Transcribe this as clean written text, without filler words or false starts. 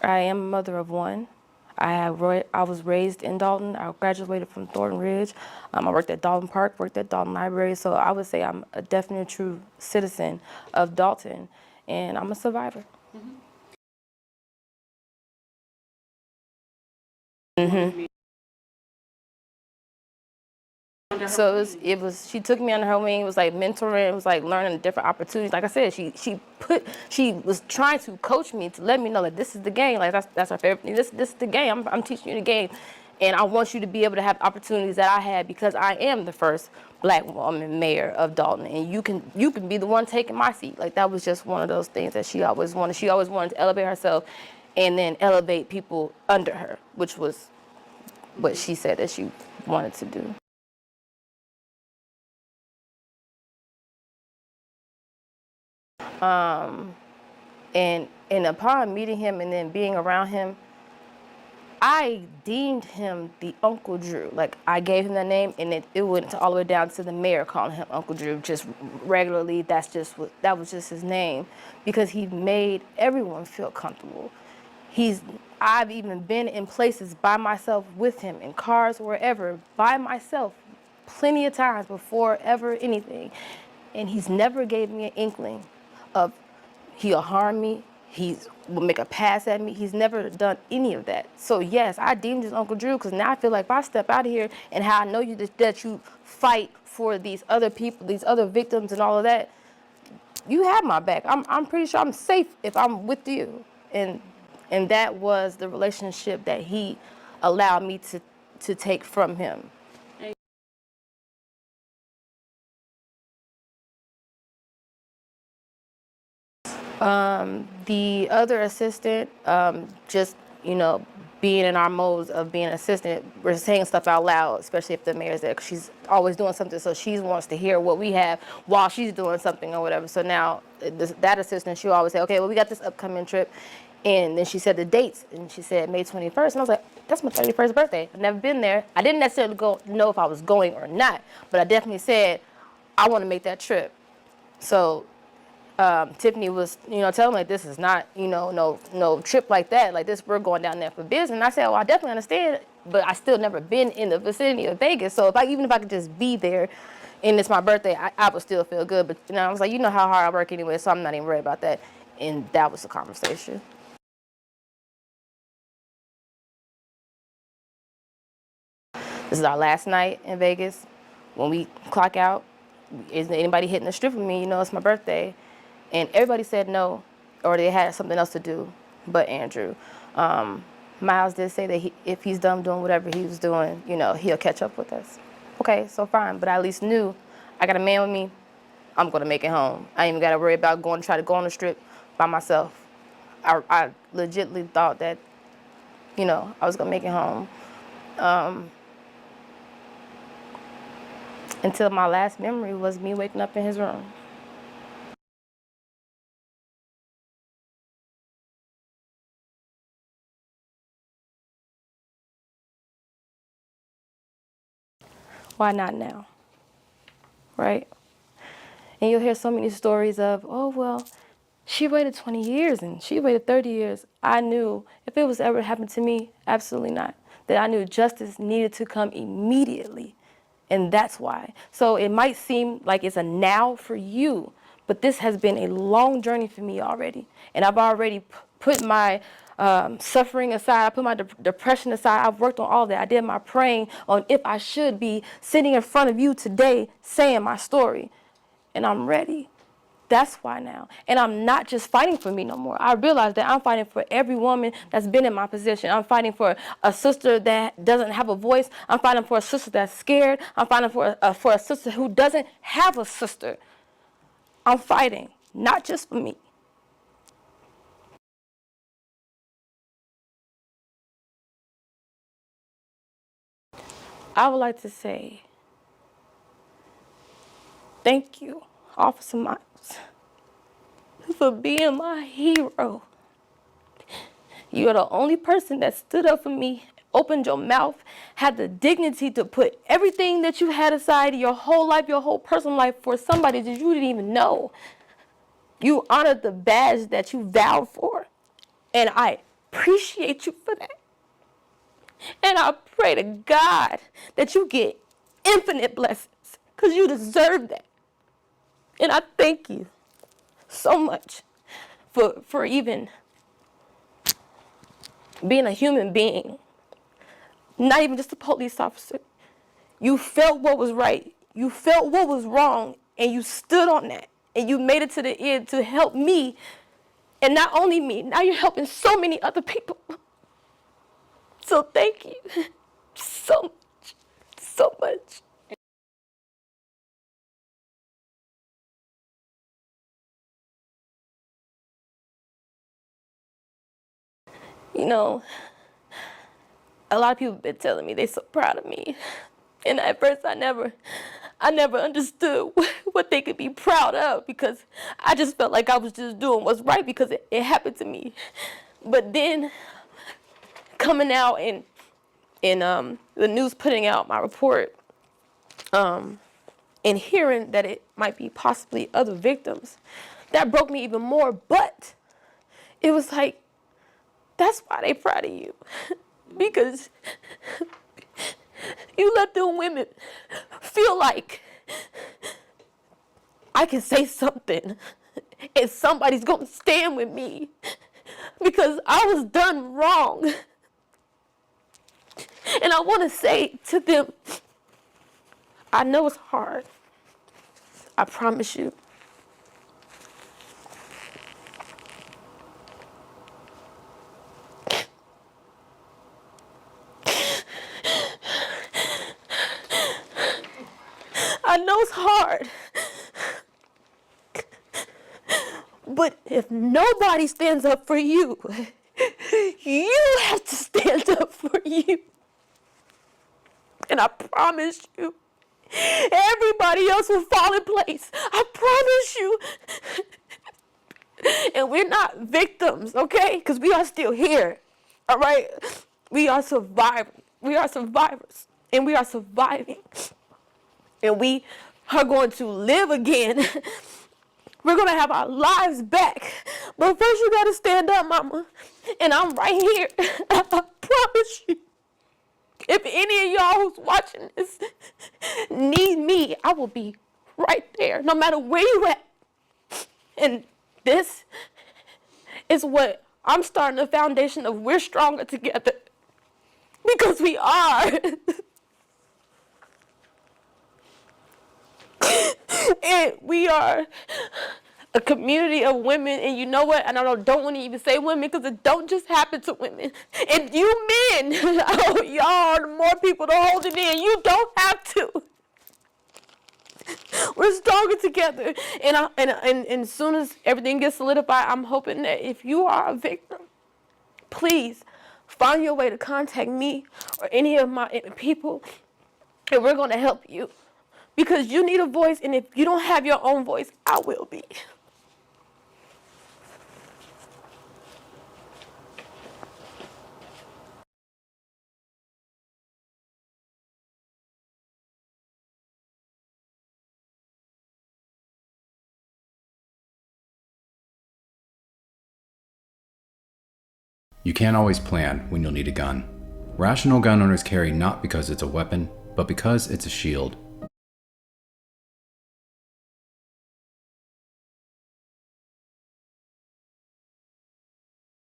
I am a mother of one. I was raised in Dolton. I graduated from Thornton Ridge. I worked at Dolton Park, worked at Dolton Library. So I would say I'm a definite true citizen of Dolton, and I'm a survivor. Mm-hmm. So she took me under her wing. It was like mentoring. It was like learning different opportunities. Like I said, she was trying to coach me to let me know that this is the game. Like that's her favorite thing. This is the game. I'm teaching you the game, and I want you to be able to have opportunities that I had because I am the first Black woman mayor of Dolton, and you can be the one taking my seat. Like that was just one of those things that she always wanted. She always wanted to elevate herself, and then elevate people under her, which was what she said that she wanted to do. And upon meeting him and then being around him, I deemed him the Uncle Drew. Like I gave him that name, and it went all the way down to the mayor calling him Uncle Drew just regularly. That was just his name, because he made everyone feel comfortable. I've even been in places by myself with him, in cars, wherever, by myself, plenty of times before ever anything, and he's never gave me an inkling of he'll harm me, he will make a pass at me. He's never done any of that. So yes, I deemed his Uncle Drew, because now I feel like if I step out of here and how I know you that you fight for these other people, these other victims and all of that, you have my back. I'm pretty sure I'm safe if I'm with you. And that was the relationship that he allowed me to take from him. The other assistant, just, being in our modes of being an assistant, we're saying stuff out loud, especially if the mayor's there, 'cause she's always doing something, so she wants to hear what we have while she's doing something or whatever. So now that assistant, she'll always say, okay, well, we got this upcoming trip. And then she said the dates, and she said May 21st, and I was like, that's my 31st birthday. I've never been there. I didn't necessarily know if I was going or not, but I definitely said, I want to make that trip. So Tiffany was, telling me, like, this is not, no trip like that. Like this, we're going down there for business. And I said, well, I definitely understand, but I still never been in the vicinity of Vegas. So even if I could just be there, and it's my birthday, I would still feel good. But I was like, you know how hard I work anyway, so I'm not even worried about that. And that was the conversation. This is our last night in Vegas. When we clock out, isn't anybody hitting the strip with me? It's my birthday. And everybody said no, or they had something else to do, but Andrew. Miles did say that if he's done doing whatever he was doing, he'll catch up with us. Okay, so fine, but I at least knew I got a man with me, I'm gonna make it home. I ain't even gotta worry about try to go on the strip by myself. I legitimately thought that, I was gonna make it home. Until my last memory was me waking up in his room. Why not now? Right? And you'll hear so many stories of, oh, well, she waited 20 years and she waited 30 years. I knew if it was ever happened to me, absolutely not. That I knew justice needed to come immediately. And that's why. So it might seem like it's a now for you, but this has been a long journey for me already. And I've already put my suffering aside. I put my depression aside. I've worked on all that. I did my praying on if I should be sitting in front of you today saying my story. And I'm ready. That's why now. And I'm not just fighting for me no more. I realize that I'm fighting for every woman that's been in my position. I'm fighting for a sister that doesn't have a voice. I'm fighting for a sister that's scared. I'm fighting for a sister who doesn't have a sister. I'm fighting, not just for me. I would like to say thank you, Officer Miles, for being my hero. You're the only person that stood up for me, opened your mouth, had the dignity to put everything that you had aside, your whole life, your whole personal life, for somebody that you didn't even know. You honored the badge that you vowed for. And I appreciate you for that. And I pray to God that you get infinite blessings because you deserve that. And I thank you so much for even being a human being, not even just a police officer. You felt what was right. You felt what was wrong, and you stood on that. And you made it to the end to help me. And not only me, now you're helping so many other people. So thank you so much, so much. You know, a lot of people have been telling me they're so proud of me. And at first I never understood what they could be proud of, because I just felt like I was just doing what's right because it happened to me. But then coming out and the news putting out my report, and hearing that it might be possibly other victims, that broke me even more. But it was like, that's why they proud of you. Because you let them women feel like I can say something and somebody's gonna stand with me because I was done wrong. And I wanna say to them, I know it's hard. I promise you. I know it's hard. But if nobody stands up for you, you have to stand up for you. And I promise you, everybody else will fall in place. I promise you. And we're not victims, okay? Because we are still here, all right? We are survivors. We are survivors. And we are surviving. And we are going to live again. We're going to have our lives back. But first you got to stand up, mama. And I'm right here. I promise you. If any of y'all who's watching this need me, I will be right there, no matter where you at. And this is what I'm starting the foundation of. We're stronger together. Because we are. And we are a community of women, and you know what? And I don't want to even say women because it don't just happen to women. And you men, oh, y'all are more people to hold it in. You don't have to. We're stronger together. And as soon as everything gets solidified, I'm hoping that if you are a victim, please find your way to contact me or any of my people, and we're going to help you. Because you need a voice, and if you don't have your own voice, I will be. You can't always plan when you'll need a gun. Rational gun owners carry not because it's a weapon, but because it's a shield.